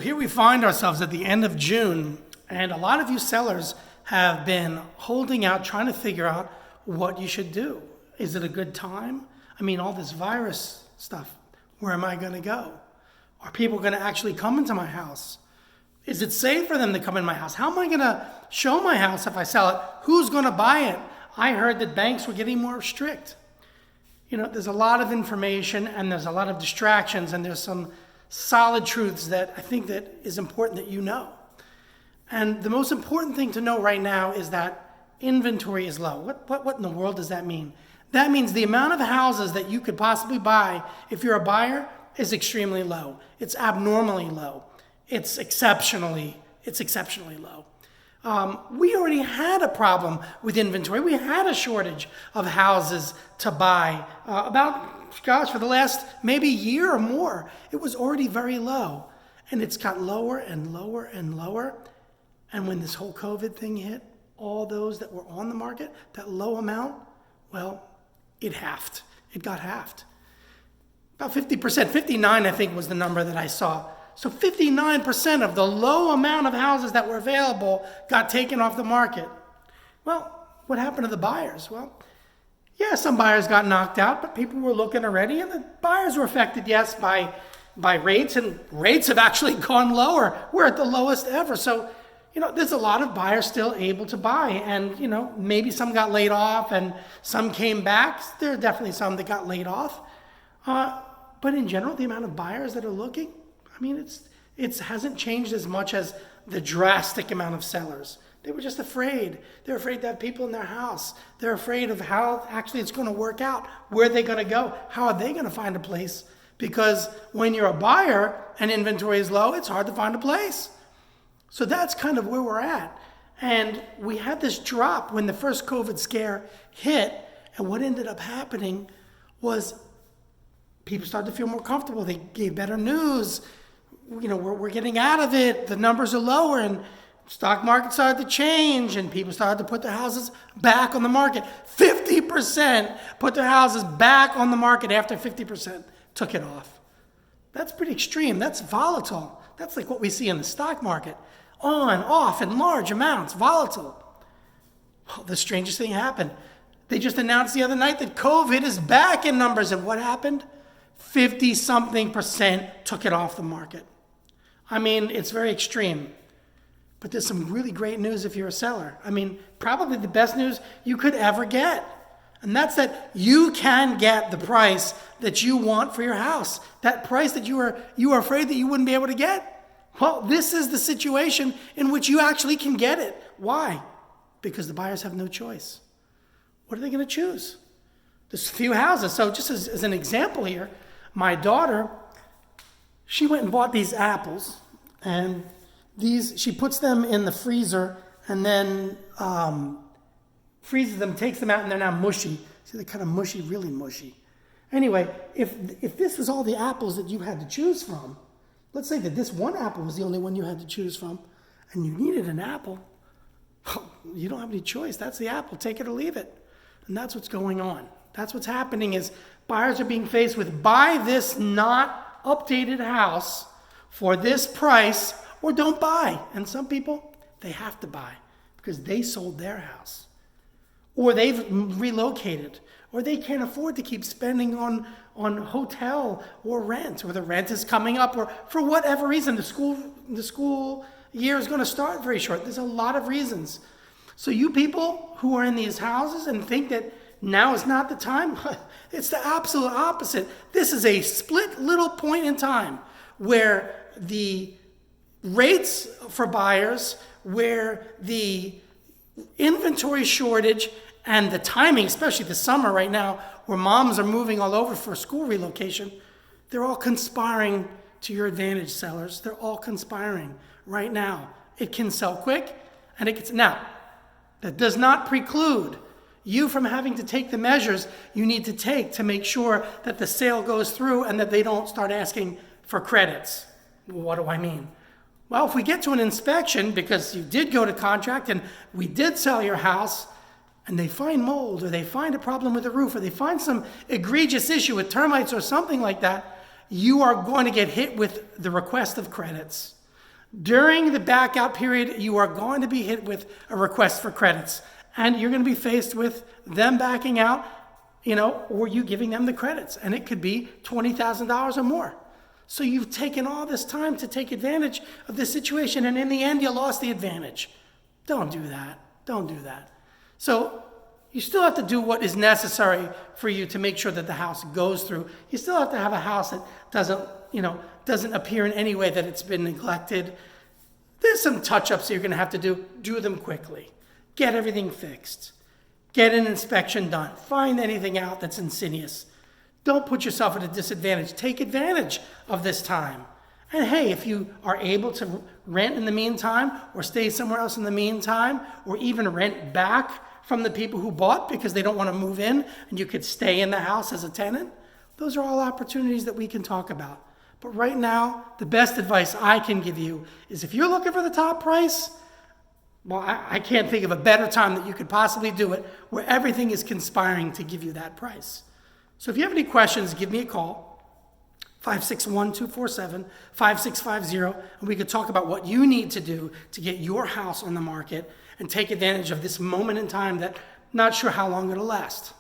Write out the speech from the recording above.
Here we find ourselves at the end of June, and a lot of you sellers have been holding out, trying to figure out what you should do. Is it a good time? I mean, all this virus stuff, where am I going to go? Are people going to actually come into my house? Is it safe for them to come in my house? How am I going to show my house if I sell it? Who's going to buy it? I heard that banks were getting more strict. There's a lot of information and there's a lot of distractions, and there's some solid truths that I think that is important that you know. And the most important thing to know right now is that inventory is low. What in the world does that mean? That means the amount of houses that you could possibly buy if you're a buyer is extremely low. It's abnormally low. It's exceptionally low. We already had a problem with inventory. We had a shortage of houses to buy for the last maybe year or more. It was already very low, and it's got lower and lower and lower. And when this whole COVID thing hit, all those that were on the market, that low amount, well, it halved. It got halved. About 50%, 59 I think was the number that I saw. So 59% of the low amount of houses that were available got taken off the market. Well, what happened to the buyers? Well, yeah, some buyers got knocked out, but people were looking already, and the buyers were affected, yes, by rates, and rates have actually gone lower. We're at the lowest ever. So, there's a lot of buyers still able to buy, and, maybe some got laid off and some came back. There are definitely some that got laid off. But in general, the amount of buyers that are looking, it hasn't changed as much as the drastic amount of sellers. They were just afraid. They're afraid to have people in their house. They're afraid of how actually it's going to work out. Where are they going to go? How are they going to find a place? Because when you're a buyer and inventory is low, it's hard to find a place. So that's kind of where we're at. And we had this drop when the first COVID scare hit. And what ended up happening was people started to feel more comfortable. They gave better news. We're getting out of it. The numbers are lower, and stock market started to change, and people started to put their houses back on the market. 50% put their houses back on the market after 50% took it off. That's pretty extreme. That's volatile. That's like what we see in the stock market. On, off, in large amounts, volatile. Well, the strangest thing happened. They just announced the other night that COVID is back in numbers, and what happened? 50-something% took it off the market. It's very extreme. But there's some really great news if you're a seller. Probably the best news you could ever get. And that's that you can get the price that you want for your house. That price that you were afraid that you wouldn't be able to get. Well, this is the situation in which you actually can get it. Why? Because the buyers have no choice. What are they going to choose? There's few houses. So just as an example here, my daughter, she went and bought these apples, and she puts them in the freezer and then freezes them, takes them out, and they're now mushy. See, they're kind of mushy, really mushy. Anyway, if this was all the apples that you had to choose from, let's say that this one apple was the only one you had to choose from, and you needed an apple, well, you don't have any choice. That's the apple. Take it or leave it. And that's what's going on. That's what's happening is buyers are being faced with buy this not updated house for this price or don't buy. And some people, they have to buy because they sold their house or they've relocated or they can't afford to keep spending on hotel or rent, or the rent is coming up, or for whatever reason, the school year is going to start very short. There's a lot of reasons. So you people who are in these houses and think that now is not the time, it's the absolute opposite. This is a split little point in time where the rates for buyers, where the inventory shortage and the timing, especially the summer right now, where moms are moving all over for school relocation, they're all conspiring to your advantage, sellers. They're all conspiring right now. It can sell quick, and it gets now. That does not preclude you from having to take the measures you need to take to make sure that the sale goes through and that they don't start asking for credits. What do I mean? Well, if we get to an inspection, because you did go to contract and we did sell your house, and they find mold, or they find a problem with the roof, or they find some egregious issue with termites or something like that, you are going to get hit with the request of credits. During the backout period, you are going to be hit with a request for credits, and you're going to be faced with them backing out, or you giving them the credits, and it could be $20,000 or more. So you've taken all this time to take advantage of this situation, and in the end, you lost the advantage. Don't do that. Don't do that. So you still have to do what is necessary for you to make sure that the house goes through. You still have to have a house that doesn't appear in any way that it's been neglected. There's some touch-ups you're going to have to do. Do them quickly. Get everything fixed. Get an inspection done. Find anything out that's insidious. Don't put yourself at a disadvantage. Take advantage of this time. And hey, if you are able to rent in the meantime, or stay somewhere else in the meantime, or even rent back from the people who bought because they don't want to move in, and you could stay in the house as a tenant, those are all opportunities that we can talk about. But right now, the best advice I can give you is if you're looking for the top price, well, I can't think of a better time that you could possibly do it where everything is conspiring to give you that price. So if you have any questions, give me a call, 561-247-5650, and we could talk about what you need to do to get your house on the market and take advantage of this moment in time that not sure how long it'll last.